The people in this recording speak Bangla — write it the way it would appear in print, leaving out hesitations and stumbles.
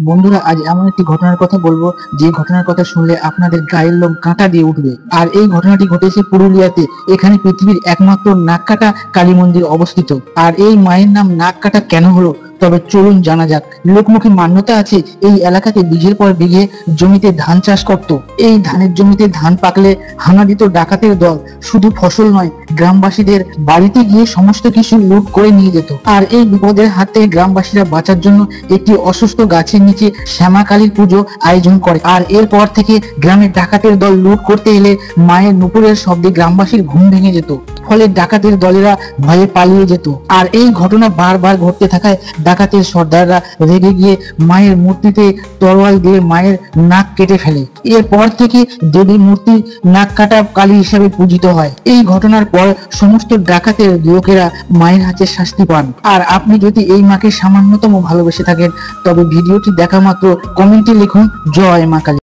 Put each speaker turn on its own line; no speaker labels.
বন্ধুরা, আজ এমন একটি ঘটনার কথা বলবো যে ঘটনার কথা শুনলে আপনাদের গায়ের লোম কাঁটা দিয়ে উঠবে। আর এই ঘটনাটি ঘটেছে পুরুলিয়াতে। এখানে পৃথিবীর একমাত্র নাককাটা কালী মন্দির অবস্থিত। আর এই মায়ের নাম নাককাটা কেন হলো, তবে চলুন জানা যাক। লোকমুখে মান্যতা আছে, এই এলাকাতে বিঘের পর বিঘে জমিতে ধান চাষ করত। এই ধানের জমিতে ধান পাকলে হানা দিত ডাকাতের দল। শুধু ফসল নয়, গ্রামবাসীদের বাড়িতে গিয়ে সমস্ত কিছু লুট করে নিয়ে যেত। আর এই বিপদের হাত থেকে গ্রামবাসীরা বাঁচার জন্য একটি অসুস্থ গাছের নিচে শ্যামা কালীর পুজো আয়োজন করে। আর এরপর থেকে গ্রামের ডাকাতের দল লুট করতে এলে মায়ের নুপুরের শব্দে গ্রামবাসীর ঘুম ভেঙে যেত। ফলে ডাকাতের দলেরা ভয়ে পালিয়ে যেত। আর এই ঘটনা বারবার ঘটতে থাকায় ডাকাতের সর্দাররা রেগে গিয়ে মায়ের মূর্তিতে তরোয়াল দিয়ে মায়ের নাক কেটে ফেলে। এরপর থেকে দেবী মূর্তি নাক কাটা কালী হিসাবে পূজিত হয়। এই ঘটনার পর সমস্ত ডাকাতের লোকেরা মায়ের হাতে শাস্তি পান। আর আপনি যদি এই মাকে সামান্যতম ভালোবেসে থাকেন, তবে ভিডিওটি দেখা মাত্র কমেন্টে লিখুন জয় মা কালী।